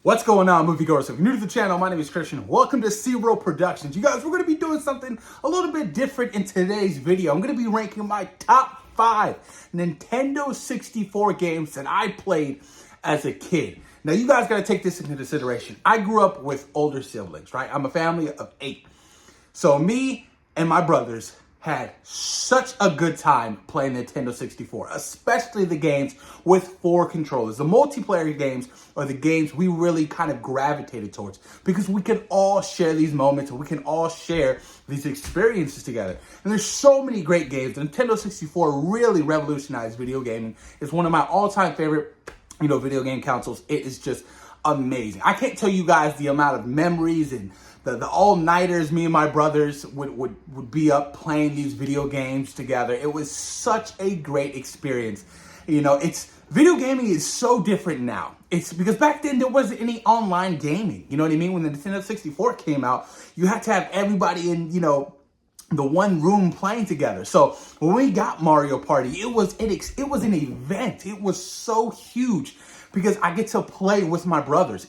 What's going on, moviegoers? If you're new to the channel, my name is Christian. Welcome to Zero Productions. You guys, we're going to be doing something a little bit different in today's video. I'm going to be ranking my top 5 Nintendo 64 games that I played as a kid. Now, you guys got to take this into consideration. I grew up with older siblings, right? I'm a family of 8. So me and my brothers had such a good time playing Nintendo 64, especially the games with 4 controllers. The multiplayer games are the games we really kind of gravitated towards because we can all share these moments and we can all share these experiences together. And there's so many great games. The Nintendo 64 really revolutionized video gaming. It's one of my all-time favorite, video game consoles. It is just amazing. I can't tell you guys the amount of memories and the all-nighters me and my brothers would be up playing these video games together. It was such a great experience. Video gaming is so different now. It's because back then there wasn't any online gaming. You know what I mean? When the Nintendo 64 came out, you had to have everybody in, the one room playing together. So when we got Mario Party, it was an event. It was so huge because I get to play with my brothers.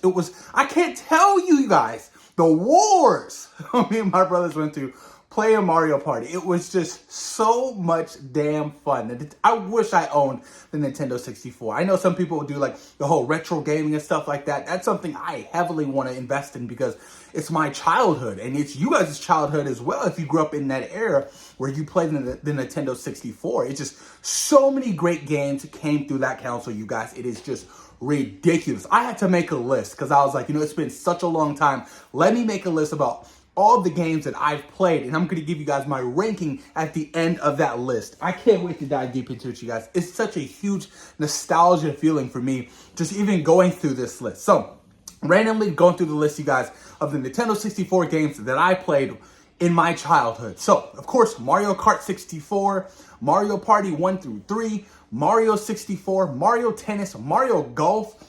I can't tell you guys the wars me and my brothers went through playing Mario Party. It was just so much damn fun. I wish I owned the Nintendo 64. I know some people do like the whole retro gaming and stuff like that. That's something I heavily want to invest in because it's my childhood and it's you guys' childhood as well if you grew up in that era where you played the Nintendo 64. It's just so many great games came through that console, you guys. It is just ridiculous. I had to make a list because I was like, it's been such a long time. Let me make a list about all the games that I've played, and I'm going to give you guys my ranking at the end of that list. I can't wait to dive deep into it, you guys. It's such a huge nostalgia feeling for me just even going through this list. So, randomly going through the list, you guys, of the Nintendo 64 games that I played in my childhood. So, of course, Mario Kart 64, Mario Party 1 through 3, Mario 64, Mario Tennis, Mario Golf,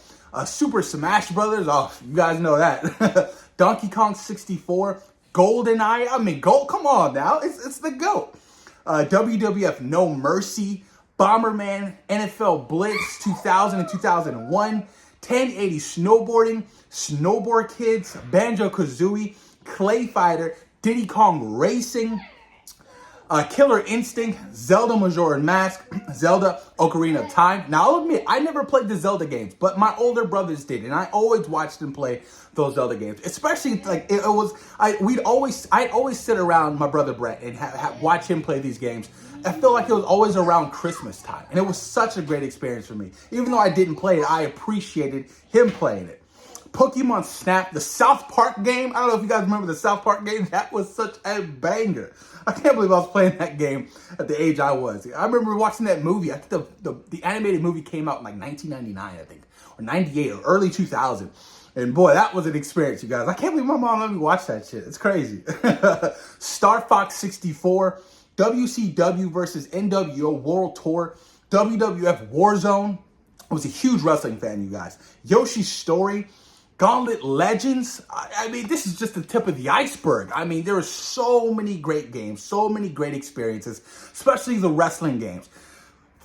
Super Smash Brothers. Oh, you guys know that. Donkey Kong 64, GoldenEye. Come on now. It's the GOAT. WWF No Mercy, Bomberman, NFL Blitz 2000 and 2001, 1080 Snowboarding, Snowboard Kids, Banjo-Kazooie, Clay Fighter, Diddy Kong Racing, Killer Instinct, Zelda Majora's Mask, Zelda Ocarina of Time. Now, I'll admit, I never played the Zelda games, but my older brothers did, and I always watched them play those Zelda games. Especially, I'd always sit around my brother Brett and watch him play these games. I feel like it was always around Christmas time, and it was such a great experience for me. Even though I didn't play it, I appreciated him playing it. Pokemon Snap, the South Park game. I don't know if you guys remember the South Park game. That was such a banger. I can't believe I was playing that game at the age I was. I remember watching that movie. I think the animated movie came out in like 1999, I think, or 98, or early 2000. And boy, that was an experience, you guys. I can't believe my mom let me watch that shit. It's crazy. Star Fox 64, WCW versus NWO World Tour, WWF Warzone. I was a huge wrestling fan, you guys. Yoshi's Story, Gauntlet Legends. This is just the tip of the iceberg. There are so many great games, so many great experiences, especially the wrestling games.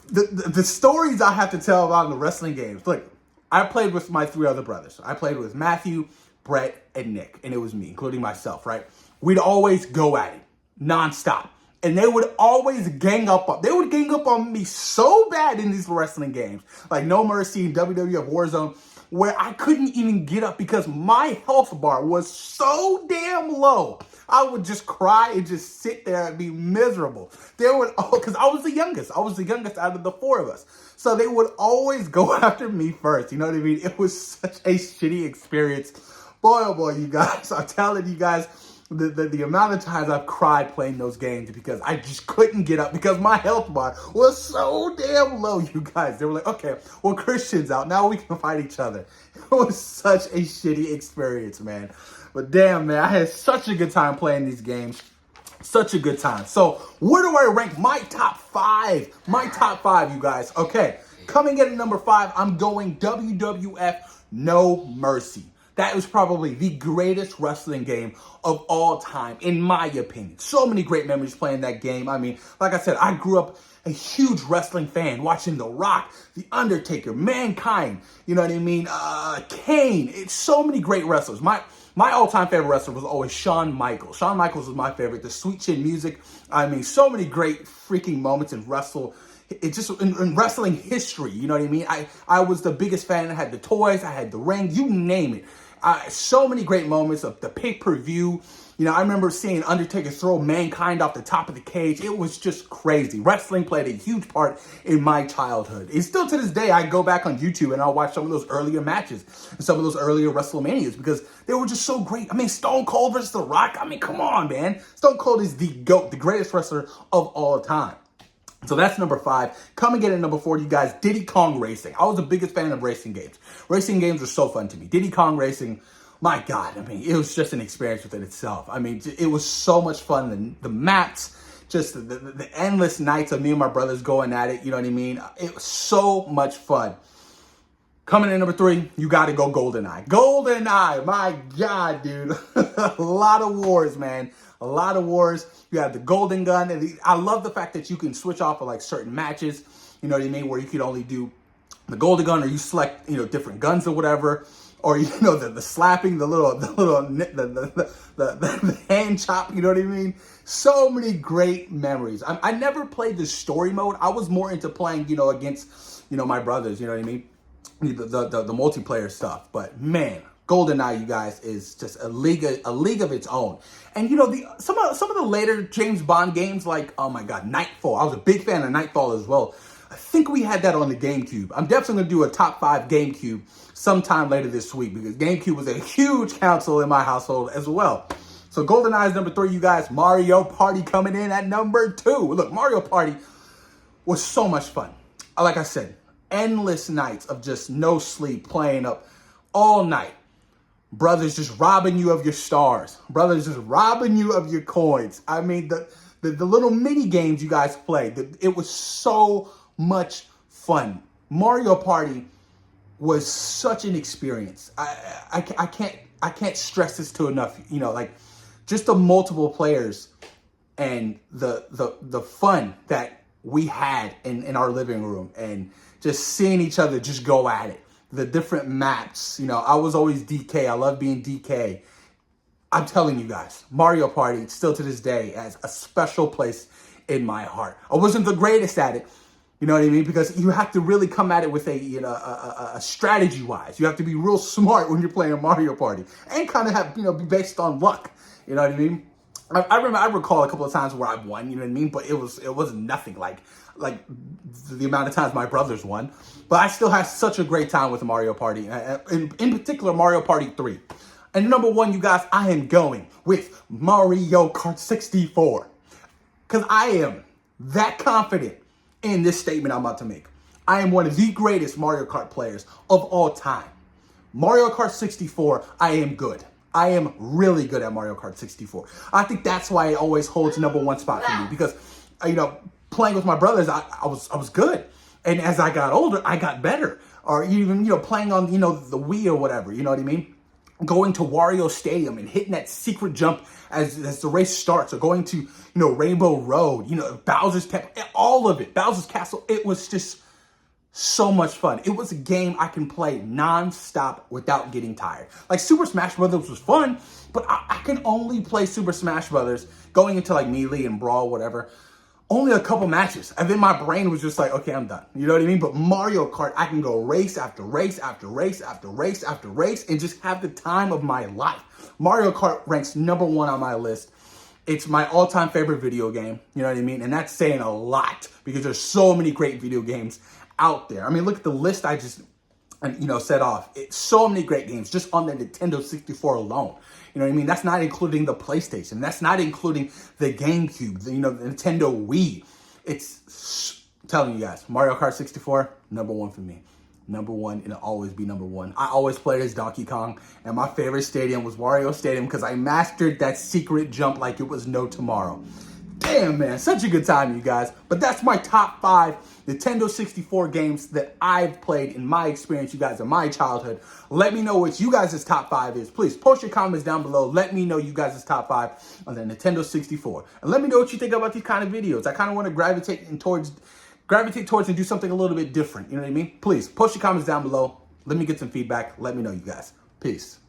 The stories I have to tell about the wrestling games. Look, I played with my 3 other brothers. I played with Matthew, Brett, and Nick, and it was me, including myself, right? We'd always go at it, nonstop. And they would always gang up on me so bad in these wrestling games, like No Mercy and WWF Warzone, where I couldn't even get up because my health bar was so damn low. I would just cry and just sit there and be miserable. Because I was the youngest. I was the youngest out of the 4 of us. So they would always go after me first. You know what I mean? It was such a shitty experience. Boy, oh boy, you guys. I'm telling you guys, the amount of times I've cried playing those games because I just couldn't get up because my health bar was so damn low, you guys. They were like, okay, well, Christian's out. Now we can fight each other. It was such a shitty experience, man. But damn, man, I had such a good time playing these games. Such a good time. So where do I rank my top 5? My top 5, you guys. Okay, coming in at number 5, I'm going WWF No Mercy. That was probably the greatest wrestling game of all time, in my opinion. So many great memories playing that game. I mean, like I said, I grew up a huge wrestling fan, watching The Rock, The Undertaker, Mankind, you know what I mean? Kane. It's so many great wrestlers. My all-time favorite wrestler was always Shawn Michaels. Shawn Michaels was my favorite. The sweet chin music. I mean, so many great freaking moments in wrestling history. You know what I mean? I was the biggest fan. I had the toys. I had the ring. You name it. So many great moments of the pay-per-view. You know, I remember seeing Undertaker throw Mankind off the top of the cage. It was just crazy. Wrestling played a huge part in my childhood. And still to this day, I go back on YouTube and I'll watch some of those earlier matches and some of those earlier WrestleManias because they were just so great. I mean, Stone Cold versus The Rock. I mean, come on, man. Stone Cold is the GOAT, the greatest wrestler of all time. So that's number 5. Coming in at number 4, you guys, Diddy Kong Racing. I was the biggest fan of racing games. Racing games were so fun to me. Diddy Kong Racing, my God, I mean, it was just an experience within itself. I mean, it was so much fun. The maps, just the endless nights of me and my brothers going at it, you know what I mean? It was so much fun. Coming in at number 3, you got to go GoldenEye. GoldenEye, my God, dude. A lot of wars, man. A lot of wars. You have the golden gun. And I love the fact that you can switch off of like certain matches, you know what I mean, where you could only do the golden gun or you select, you know, different guns or whatever. Or, you know, the slapping, the hand chop, you know what I mean? So many great memories. I never played the story mode. I was more into playing, you know, against, you know, my brothers, you know what I mean? The multiplayer stuff. But man, GoldenEye, you guys, is just a league of its own. And you know, some of the later James Bond games, like, oh my God, Nightfall. I was a big fan of Nightfall as well. I think we had that on the GameCube. I'm definitely gonna do a top 5 GameCube sometime later this week because GameCube was a huge console in my household as well. So GoldenEye is number 3, you guys. Mario Party coming in at number 2. Look, Mario Party was so much fun. Like I said, endless nights of just no sleep, playing up all night. Brothers just robbing you of your stars. Brothers just robbing you of your coins. I mean, the little mini games you guys played, it was so much fun. Mario Party was such an experience. I can't stress this to enough. You know, like just the multiple players and the fun that we had in our living room and just seeing each other just go at it. The different maps, you know, I was always DK. I love being DK. I'm telling you guys, Mario Party still to this day has a special place in my heart. I wasn't the greatest at it, you know what I mean? Because you have to really come at it with a strategy-wise. You have to be real smart when you're playing Mario Party and kind of have, you know, be based on luck. You know what I mean? I recall a couple of times where I've won, you know what I mean? But it wasn't nothing like the amount of times my brothers won. But I still had such a great time with Mario Party, in particular Mario Party 3. And number 1, you guys, I am going with Mario Kart 64. Because I am that confident in this statement I'm about to make. I am one of the greatest Mario Kart players of all time. Mario Kart 64, I am good. I am really good at Mario Kart 64. I think that's why it always holds number 1 spot for me. Because, you know, playing with my brothers, I was good. And as I got older, I got better. Or even, you know, playing on, you know, the Wii or whatever, you know what I mean? Going to Wario Stadium and hitting that secret jump as the race starts, or going to, you know, Rainbow Road, you know, Bowser's Temple, all of it, Bowser's Castle. It was just so much fun. It was a game I can play non-stop without getting tired. Like Super Smash Brothers was fun, but I can only play Super Smash Brothers going into like Melee and Brawl, whatever, only a couple matches. And then my brain was just like, okay, I'm done. You know what I mean? But Mario Kart, I can go race after race after race after race after race and just have the time of my life. Mario Kart ranks number 1 on my list. It's my all-time favorite video game. You know what I mean? And that's saying a lot because there's so many great video games out there. I mean, look at the list I just, you know, set off. It's so many great games just on the Nintendo 64 alone. You know what I mean? That's not including the PlayStation. That's not including the GameCube, you know, the Nintendo Wii. It's, I'm telling you guys, Mario Kart 64, number 1 for me. Number 1, and it'll always be number 1. I always played as Donkey Kong, and my favorite stadium was Wario Stadium because I mastered that secret jump like it was no tomorrow. Damn, man, such a good time, you guys. But that's my top 5 Nintendo 64 games that I've played in my experience, you guys, in my childhood. Let me know what you guys' top 5 is. Please post your comments down below. Let me know you guys' top 5 on the Nintendo 64. And let me know what you think about these kind of videos. I kind of want to gravitate towards and do something a little bit different. You know what I mean? Please post your comments down below. Let me get some feedback. Let me know, you guys. Peace.